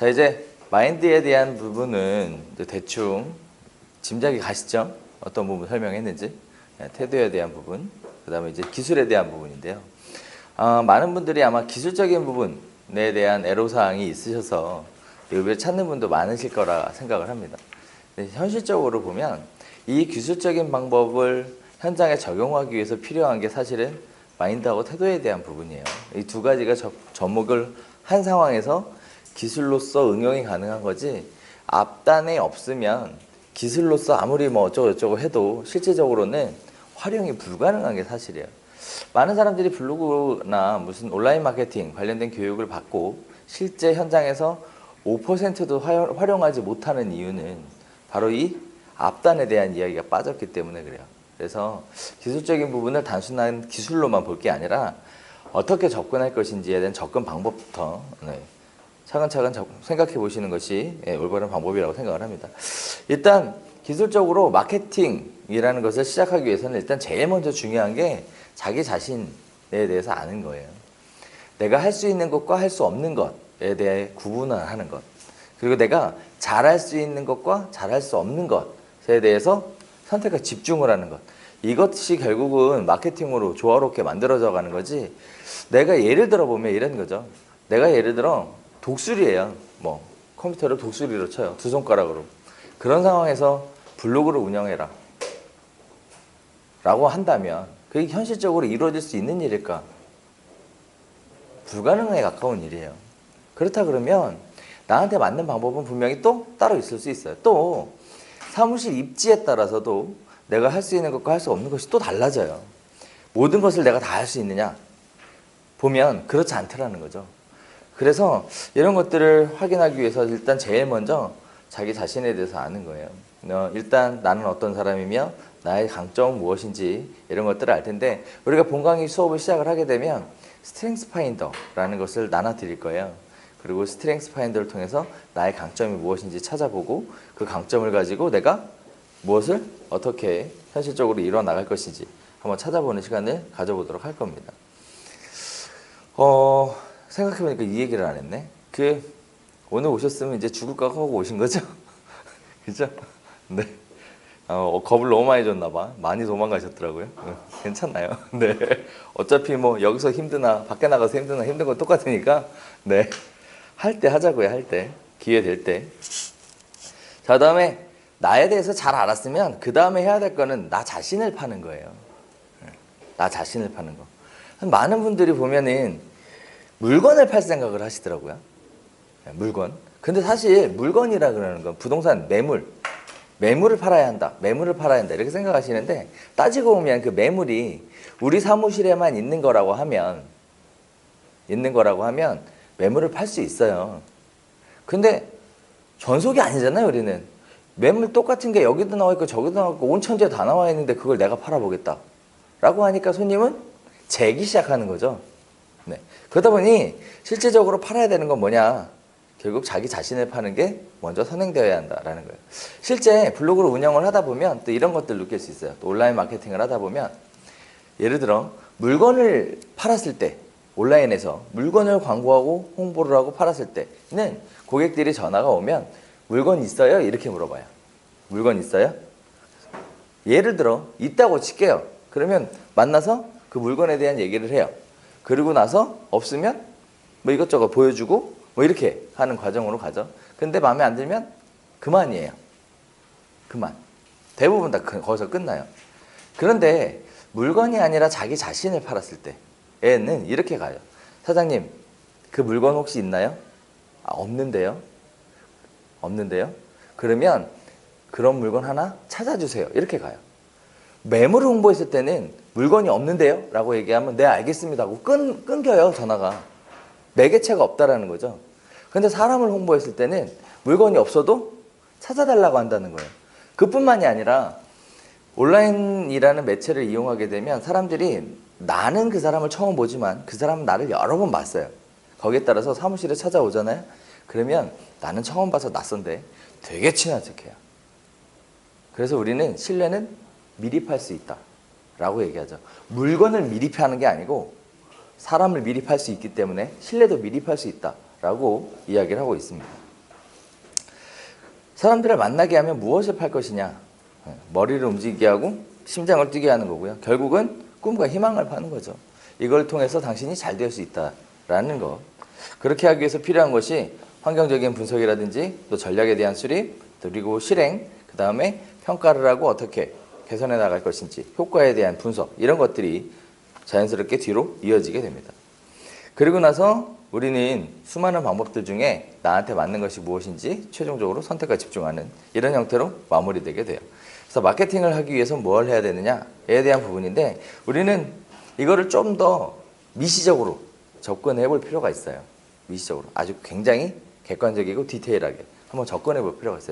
자, 이제 마인드에 대한 부분은 대충 짐작이 가시죠? 어떤 부분 설명했는지. 태도에 대한 부분, 그 다음에 이제 기술에 대한 부분인데요. 많은 분들이 아마 기술적인 부분에 대한 애로사항이 있으셔서 의외로 찾는 분도 많으실 거라 생각을 합니다. 현실적으로 보면 이 기술적인 방법을 현장에 적용하기 위해서 필요한 게 사실은 마인드하고 태도에 대한 부분이에요. 이 두 가지가 접목을 한 상황에서 기술로서 응용이 가능한 거지, 앞단에 없으면 기술로서 아무리 뭐 어쩌고저쩌고 해도 실제적으로는 활용이 불가능한 게 사실이에요. 많은 사람들이 블로그나 무슨 온라인 마케팅 관련된 교육을 받고 실제 현장에서 5%도 활용하지 못하는 이유는 바로 이 앞단에 대한 이야기가 빠졌기 때문에 그래요. 그래서 기술적인 부분을 단순한 기술로만 볼 게 아니라 어떻게 접근할 것인지에 대한 접근 방법부터 차근차근 생각해 보시는 것이 올바른 방법이라고 생각을 합니다. 일단 기술적으로 마케팅이라는 것을 시작하기 위해서는 일단 제일 먼저 중요한 게 자기 자신에 대해서 아는 거예요. 내가 할 수 있는 것과 할 수 없는 것에 대해 구분을 하는 것, 그리고 내가 잘할 수 있는 것과 잘할 수 없는 것에 대해서 선택과 집중을 하는 것, 이것이 결국은 마케팅으로 조화롭게 만들어져 가는 거지. 내가 예를 들어 보면 이런 거죠. 내가 예를 들어 독수리예요. 뭐 컴퓨터를 독수리로 쳐요. 두 손가락으로. 그런 상황에서 블로그를 운영해라 라고 한다면 그게 현실적으로 이루어질 수 있는 일일까? 불가능에 가까운 일이에요. 그렇다 그러면 나한테 맞는 방법은 분명히 또 따로 있을 수 있어요. 또 사무실 입지에 따라서도 내가 할 수 있는 것과 할 수 없는 것이 또 달라져요. 모든 것을 내가 다 할 수 있느냐? 보면 그렇지 않더라는 거죠. 그래서 이런 것들을 확인하기 위해서 일단 제일 먼저 자기 자신에 대해서 아는 거예요. 일단 나는 어떤 사람이며 나의 강점은 무엇인지 이런 것들을 알 텐데, 우리가 본강의 수업을 시작을 하게 되면 스트렝스 파인더라는 것을 나눠 드릴 거예요. 그리고 스트렝스 파인더를 통해서 나의 강점이 무엇인지 찾아보고 그 강점을 가지고 내가 무엇을 어떻게 현실적으로 이루어 나갈 것인지 한번 찾아보는 시간을 가져보도록 할 겁니다. 생각해보니까 이 얘기를 안 했네. 오늘 오셨으면 이제 죽을 까 하고 오신 거죠? 그죠? 네. 겁을 너무 많이 줬나봐. 많이 도망가셨더라고요. 괜찮나요? 네. 어차피 뭐 여기서 힘드나 밖에 나가서 힘드나 힘든 건 똑같으니까 네. 할 때 하자고요. 할 때. 기회 될 때. 자, 그다음에 나에 대해서 잘 알았으면 그 다음에 해야 될 거는 나 자신을 파는 거예요. 나 자신을 파는 거. 많은 분들이 보면은 물건을 팔 생각을 하시더라고요. 물건. 근데 사실 물건이라 그러는 건 부동산 매물을 팔아야 한다. 매물을 팔아야 한다. 이렇게 생각하시는데 따지고 보면 그 매물이 우리 사무실에만 있는 거라고 하면 매물을 팔 수 있어요. 근데 전속이 아니잖아요, 우리는. 매물 똑같은 게 여기도 나와 있고 저기도 나와 있고 온 천지에 다 나와 있는데 그걸 내가 팔아보겠다 라고 하니까 손님은 재기 시작하는 거죠. 네. 그러다 보니 실질적으로 팔아야 되는 건 뭐냐, 결국 자기 자신을 파는 게 먼저 선행되어야 한다라는 거예요. 실제 블로그를 운영을 하다 보면 또 이런 것들 느낄 수 있어요. 또 온라인 마케팅을 하다 보면 예를 들어 물건을 팔았을 때, 온라인에서 물건을 광고하고 홍보를 하고 팔았을 때는 고객들이 전화가 오면 물건 있어요? 이렇게 물어봐요. 물건 있어요? 예를 들어 있다고 칠게요. 그러면 만나서 그 물건에 대한 얘기를 해요. 그리고 나서 없으면 뭐 이것저것 보여주고 뭐 이렇게 하는 과정으로 가죠. 근데 마음에 안 들면 그만이에요. 그만. 대부분 다 거기서 끝나요. 그런데 물건이 아니라 자기 자신을 팔았을 때에는 이렇게 가요. 사장님, 그 물건 혹시 있나요? 없는데요. 그러면 그런 물건 하나 찾아주세요. 이렇게 가요. 매물을 홍보했을 때는 물건이 없는데요? 라고 얘기하면 네, 알겠습니다 하고 끊겨요, 전화가. 매개체가 없다라는 거죠. 근데 사람을 홍보했을 때는 물건이 없어도 찾아달라고 한다는 거예요. 그뿐만이 아니라 온라인이라는 매체를 이용하게 되면 사람들이 나는 그 사람을 처음 보지만 그 사람은 나를 여러 번 봤어요. 거기에 따라서 사무실에 찾아오잖아요. 그러면 나는 처음 봐서 낯선데 되게 친한 척해요. 그래서 우리는 신뢰는 미리 팔 수 있다 라고 얘기하죠. 물건을 미리 파는 게 아니고 사람을 미리 팔 수 있기 때문에 신뢰도 미리 팔 수 있다 라고 이야기를 하고 있습니다. 사람들을 만나게 하면 무엇을 팔 것이냐? 머리를 움직이게 하고 심장을 뛰게 하는 거고요. 결국은 꿈과 희망을 파는 거죠. 이걸 통해서 당신이 잘 될 수 있다라는 것. 그렇게 하기 위해서 필요한 것이 환경적인 분석이라든지 또 전략에 대한 수립, 그리고 실행, 그 다음에 평가를 하고 어떻게 개선해 나갈 것인지 효과에 대한 분석, 이런 것들이 자연스럽게 뒤로 이어지게 됩니다. 그리고 나서 우리는 수많은 방법들 중에 나한테 맞는 것이 무엇인지 최종적으로 선택과 집중하는 이런 형태로 마무리되게 돼요. 그래서 마케팅을 하기 위해서 뭘 해야 되느냐에 대한 부분인데, 우리는 이거를 좀 더 미시적으로 접근해 볼 필요가 있어요. 미시적으로 아주 굉장히 객관적이고 디테일하게 한번 접근해 볼 필요가 있어요.